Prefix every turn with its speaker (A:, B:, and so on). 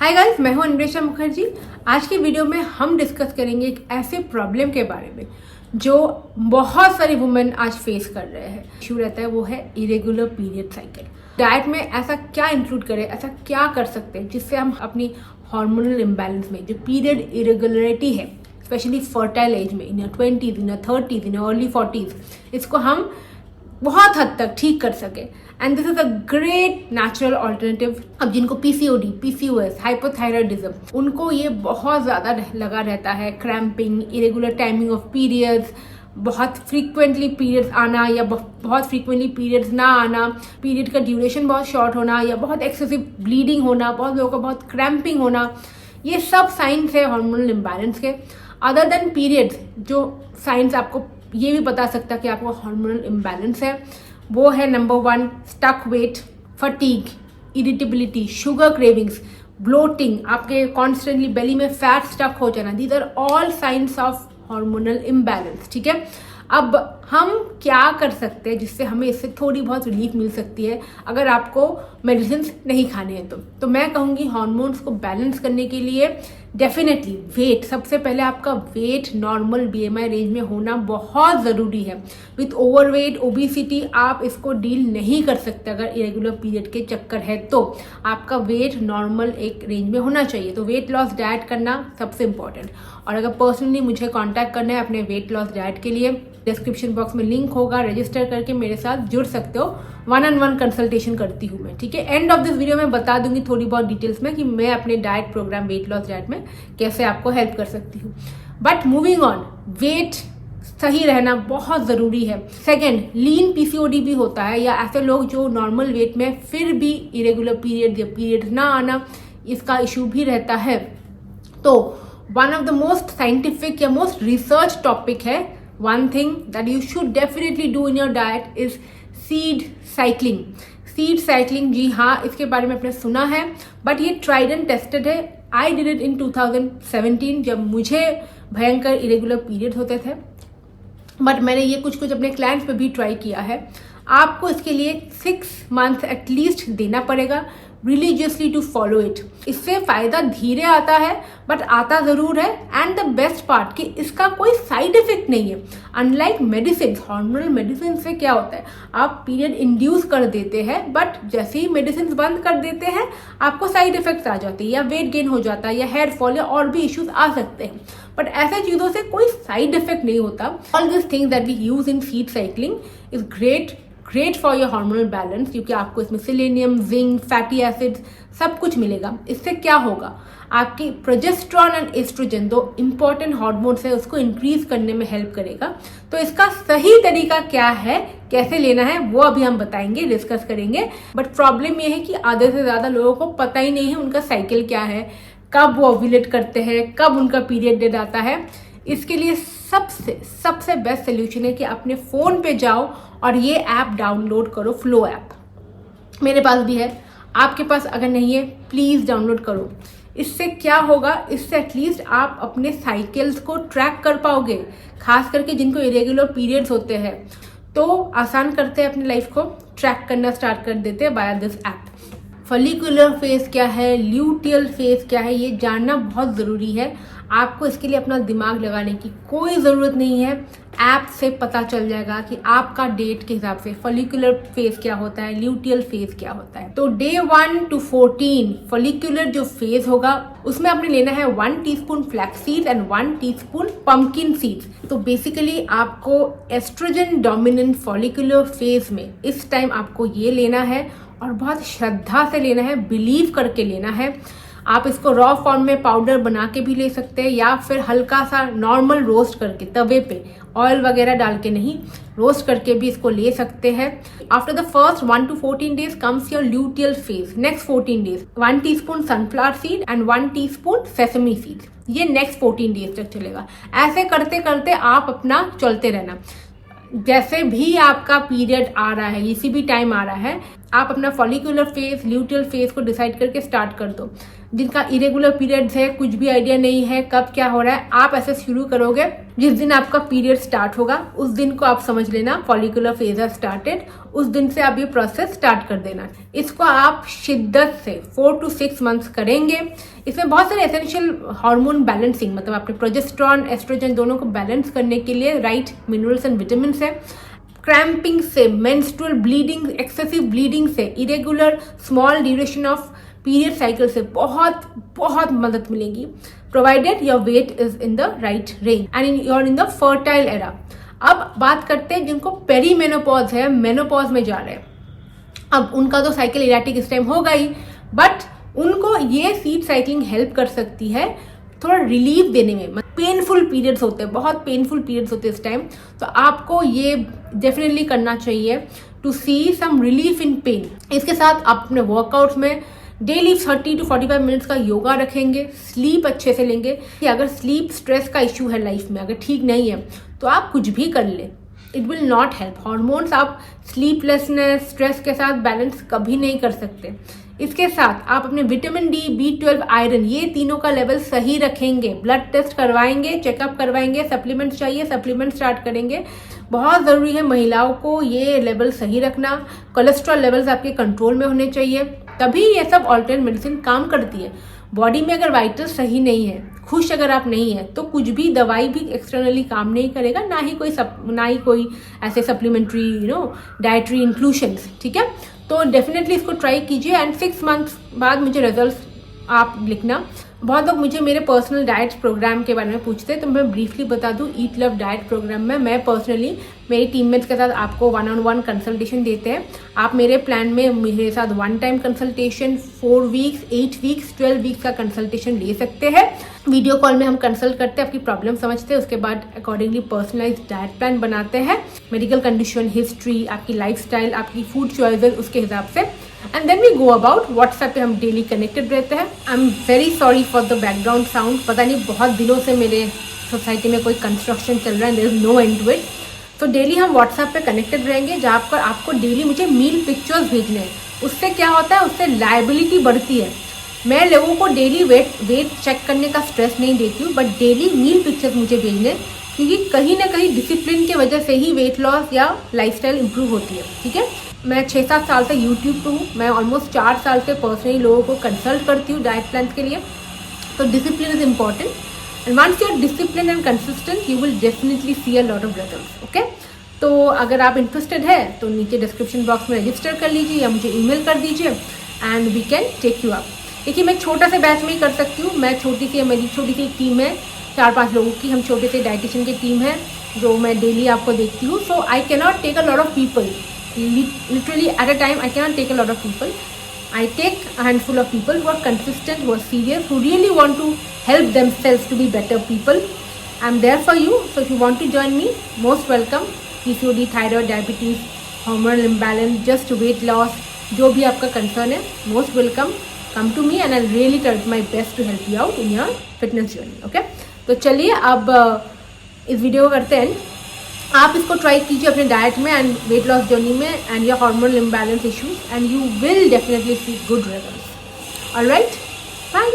A: Hi guys, मैं हूं अन्वेषा मुखर्जी। आज की वीडियो में हम डिस्कस करेंगे एक ऐसे प्रॉब्लम के बारे में जो बहुत सारी वुमेन आज फेस कर रहे हैं। इशू रहता है वो है इरेगुलर पीरियड साइकिल। डाइट में ऐसा क्या इंक्लूड करें, ऐसा क्या कर सकते हैं जिससे हम अपनी हार्मोनल इम्बैलेंस में जो पीरियड इरेगुलरिटी है, स्पेशली फर्टाइल एज में, इन 20s, in 30s, in early 40s, इसको हम बहुत हद तक ठीक कर सके। And this is a great natural alternative. अब जिनको पीसीओडी, पीसीओएस, हाइपोथायराइडिज्म, उनको ये बहुत ज़्यादा लगा रहता है, cramping, irregular timing of periods, बहुत फ्रीक्वेंटली पीरियड्स आना या बहुत फ्रीक्वेंटली पीरियड्स ना आना, पीरियड का ड्यूरेशन बहुत शॉर्ट होना या बहुत एक्सेसिव ब्लीडिंग होना, बहुत लोगों का बहुत क्रैम्पिंग होना, ये सब साइंस है हार्मोनल इम्बैलेंस के। अदर देन पीरियड्स, जो साइंस आपको ये भी बता सकता है कि आपको हार्मोनल इम्बैलेंस है, वो है number 1 stuck weight, fatigue, irritability, sugar cravings, bloating, आपके कॉन्स्टेंटली बेली में फैट स्टक हो जाना। These are all signs of hormonal imbalance. ठीक है, अब हम क्या कर सकते हैं जिससे हमें इससे थोड़ी बहुत रिलीफ मिल सकती है अगर आपको मेडिसिन नहीं खाने हैं तो मैं कहूँगी हार्मोन्स को बैलेंस करने के लिए डेफिनेटली वेट, सबसे पहले आपका वेट नॉर्मल बीएमआई रेंज में होना बहुत ज़रूरी है। विथ ओवरवेट, ओबेसिटी आप इसको डील नहीं कर सकते अगर इरेगुलर पीरियड के चक्कर है तो आपका वेट नॉर्मल एक रेंज में होना चाहिए। तो वेट लॉस डाइट करना सबसे इंपॉर्टेंट। और अगर पर्सनली मुझे कांटेक्ट करना है अपने वेट लॉस डाइट के लिए, डिस्क्रिप्शन बॉक्स में लिंक होगा, रजिस्टर करके मेरे साथ जुड़ सकते हो। 1-on-1 कंसल्टेशन करती हूँ मैं। ठीक है, एंड ऑफ दिस वीडियो में बता दूंगी थोड़ी बहुत डिटेल्स में कि मैं अपने diet programme weight loss diet में कैसे आपको हेल्प कर सकती हूँ। बट मूविंग ऑन, वेट सही रहना बहुत ज़रूरी है। सेकेंड, लीन पीसीओडी भी होता है, या ऐसे लोग जो नॉर्मल वेट में फिर भी इरेगुलर पीरियड या पीरियड ना आना, इसका इशू भी रहता है। तो one of the most scientific या मोस्ट रिसर्च टॉपिक है, one thing that you should definitely do in your diet is seed cycling. Seed cycling, जी हाँ, इसके बारे में आपने सुना है, बट ये ट्राइड एंड टेस्टेड है। आई डिड इट इन 2017 जब मुझे भयंकर इरेगुलर पीरियड होते थे, बट मैंने ये कुछ अपने क्लाइंट्स पे भी ट्राई किया है। आपको इसके लिए 6 months एटलीस्ट देना पड़ेगा रिलीजियसली टू फॉलो इट। इससे फायदा धीरे आता है बट आता जरूर है। एंड द बेस्ट पार्ट कि इसका कोई साइड इफेक्ट नहीं है। अनलाइक मेडिसिन, हार्मोनल मेडिसिन से क्या होता है, आप पीरियड इंड्यूस कर देते हैं बट जैसे ही मेडिसिन बंद कर देते हैं आपको साइड इफेक्ट्स आ जाते हैं, या वेट गेन हो जाता है, या हेयर फॉल, या और भी इश्यूज आ सकते हैं। बट ऐसे चीजों से कोई साइड इफेक्ट नहीं होता। All this things that we use in seed cycling is great for your hormonal balance, क्योंकि आपको इसमें सेलेनियम, जिंक, फैटी एसिड्स सब कुछ मिलेगा। इससे क्या होगा, आपकी प्रोजेस्टेरॉन एंड एस्ट्रोजन, दो इंपॉर्टेंट हार्मोन्स है, उसको इंक्रीज करने में हेल्प करेगा। तो इसका सही तरीका क्या है, कैसे लेना है, वो अभी हम बताएंगे, डिस्कस करेंगे। बट प्रॉब्लम ये है कि आधे से ज्यादा लोगों को पता ही नहीं है उनका साइकिल क्या है, कब वो ओव्यूलेट करते हैं, कब उनका पीरियड डेट आता है। इसके लिए सबसे बेस्ट सोल्यूशन है कि अपने फ़ोन पे जाओ और ये ऐप डाउनलोड करो, फ्लो ऐप। मेरे पास भी है, आपके पास अगर नहीं है प्लीज़ डाउनलोड करो। इससे क्या होगा, इससे एटलीस्ट आप अपने साइकिल्स को ट्रैक कर पाओगे, खास करके जिनको इरेगुलर पीरियड्स होते हैं तो आसान करते हैं अपनी लाइफ को, ट्रैक करना स्टार्ट कर देते हैं by this app. Follicular phase क्या है, ल्यूटियल फेज क्या है, ये जानना बहुत ज़रूरी है। आपको इसके लिए अपना दिमाग लगाने की कोई ज़रूरत नहीं है। ऐप से पता चल जाएगा कि आपका डेट के हिसाब से फॉलिकुलर फेज क्या होता है, ल्यूटियल फेज क्या होता है। तो डे 1 to 14 फॉलिकुलर जो फेज होगा उसमें आपने लेना है 1 teaspoon flax seeds and 1 teaspoon pumpkin seeds. तो बेसिकली आपको एस्ट्रोजन डोमिनेंट फॉलिकुलर फेज में इस टाइम आपको ये लेना है और बहुत श्रद्धा से लेना है, बिलीव करके लेना है। आप इसको रॉ फॉर्म में पाउडर बना के भी ले सकते हैं, या फिर हल्का सा नॉर्मल रोस्ट करके तवे पे, ऑयल वगैरह डाल के नहीं, रोस्ट करके भी इसको ले सकते हैं। After the first 1 to 14 days comes your luteal phase. Next 14 days 1 teaspoon sunflower seed and 1 teaspoon sesame seed, ये नेक्स्ट 14 days तक चलेगा। ऐसे करते करते आप अपना चलते रहना। जैसे भी आपका पीरियड आ रहा है, इसी भी टाइम आ रहा है, आप अपना फॉलिकुलर फेज, ल्यूटियल फेज को डिसाइड करके स्टार्ट कर दो। जिनका इरेगुलर पीरियड्स है, कुछ भी आइडिया नहीं है कब क्या हो रहा है, आप ऐसे शुरू करोगे जिस दिन आपका पीरियड स्टार्ट होगा उस दिन को आप समझ लेना फॉलिकुलर फेज है स्टार्टेड, उस दिन से आप ये प्रोसेस स्टार्ट कर देना। इसको आप शिद्दत से 4 to 6 मंथ्स करेंगे। इसमें बहुत सारे एसेंशियल हार्मोन बैलेंसिंग, मतलब आपके प्रोजेस्टेरॉन एस्ट्रोजन दोनों को बैलेंस करने के लिए राइट मिनरल्स एंड विटामिन है। क्रैम्पिंग से, मेंस्ट्रुअल ब्लीडिंग, एक्सेसिव ब्लीडिंग से, irregular small duration of period cycle से बहुत बहुत मदद मिलेगी, provided your weight is in the right range and you're in the fertile era. अब बात करते हैं जिनको पेरीमेनोपॉज है, मेनोपॉज में जा रहे हैं। अब उनका तो साइकिल इरेटिक इस टाइम होगा ही, बट उनको ये सीड साइकिलिंग हेल्प कर सकती है थोड़ा रिलीफ देने में। पेनफुल पीरियड्स होते हैं, बहुत पेनफुल पीरियड्स होते हैं इस टाइम, तो आपको ये डेफिनेटली करना चाहिए to see some relief in pain. इसके साथ आप अपने वर्कआउट्स में डेली 30 to 45 मिनट्स का योगा रखेंगे, स्लीप अच्छे से लेंगे कि अगर स्लीप स्ट्रेस का इश्यू है लाइफ में, अगर ठीक नहीं है तो आप कुछ भी कर ले, it will not help. Hormones आप स्लीपलेसनेस, स्ट्रेस के साथ बैलेंस कभी नहीं कर सकते। इसके साथ आप अपने विटामिन डी, B12, आयरन, ये तीनों का लेवल सही रखेंगे, ब्लड टेस्ट करवाएंगे, चेकअप करवाएंगे, सप्लीमेंट्स चाहिए सप्लीमेंट स्टार्ट करेंगे। बहुत ज़रूरी है महिलाओं को ये लेवल सही रखना। कोलेस्ट्रॉल लेवल्स आपके कंट्रोल में होने चाहिए, तभी ये सब ऑल्टरनेट मेडिसिन काम करती है। बॉडी में अगर वाइटल सही नहीं है, खुश अगर आप नहीं है, तो कुछ भी दवाई भी एक्सटर्नली काम नहीं करेगा, ना ही कोई ऐसे सप्लीमेंट्री डाइटरी इंक्लूशंस। ठीक है, तो डेफिनेटली इसको ट्राई कीजिए एंड 6 मंथ्स बाद मुझे रिजल्ट्स आप लिखना। बहुत लोग मुझे मेरे पर्सनल डाइट प्रोग्राम के बारे में पूछते हैं, तो मैं ब्रीफली बता दूं, ईट लव डाइट प्रोग्राम में मैं पर्सनली मेरी टीममेट्स के साथ आपको 1-on-1 कंसल्टेशन देते हैं। आप मेरे प्लान में मेरे साथ 1 time consultation, 4 weeks, 8 weeks, 12 weeks का कंसल्टेशन ले सकते हैं। वीडियो कॉल में हम कंसल्ट करते हैं, आपकी प्रॉब्लम समझते हैं, उसके बाद अकॉर्डिंगली पर्सनलाइज डाइट प्लान बनाते हैं, मेडिकल कंडीशन, हिस्ट्री, आपकी लाइफस्टाइल, आपकी फूड चॉइसेस, उसके हिसाब से, and then we go about. WhatsApp पे हम डेली कनेक्टेड रहते हैं। I am very sorry for the background sound, पता नहीं बहुत दिनों से मेरे सोसाइटी में कोई कंस्ट्रक्शन चल रहा है, there is no end to it. तो डेली हम व्हाट्सएप पे कनेक्टेड रहेंगे, जहाँ पर आपको डेली मुझे मील पिक्चर्स भेजने हैं। उससे क्या होता है, उससे लायबिलिटी बढ़ती है। मैं लोगों को डेली वेट चेक करने का स्ट्रेस नहीं देती हूँ, बट डेली मील पिक्चर्स मुझे भेजने, क्योंकि कहीं ना कहीं डिसिप्लिन की वजह से ही वेट लॉस या लाइफस्टाइल इंप्रूव होती है। ठीक है, मैं 6-7 साल से यूट्यूब पे हूँ, मैं ऑलमोस्ट 4 साल से पर्सनली लोगों को कंसल्ट करती हूँ डाइट प्लान के लिए। तो discipline is important, and once you are discipline and consistent you will definitely see a lot of results. Okay, तो अगर आप इंटरेस्टेड है तो नीचे डिस्क्रिप्शन बॉक्स में रजिस्टर कर लीजिए या मुझे ईमेल कर दीजिए and we can take you up. देखिए, मैं छोटा से बैच में ही कर सकती हूँ, मेरी छोटी सी टीम है, 4-5 लोगों की, हम छोटे से डाइटिशियन की टीम है जो मैं डेली आपको देखती हूँ। So I can not take a lot of people, literally at a time I cannot take a lot of people. I take a handful of people who are consistent, who are serious, who really want to help themselves to be better people. I'm there for you, so if you want to join me, most welcome. PCOD, thyroid, diabetes, hormonal imbalance, just weight loss, जो भी आपका concern है, most welcome. Come to me and I'll really try my best to help you out in your fitness journey. Okay? तो चलिए अब इस video को करते हैं। आप इसको ट्राई कीजिए अपने डाइट में एंड वेट लॉस जर्नी में and your hormonal imbalance issues, and you will definitely see good results. Alright, bye.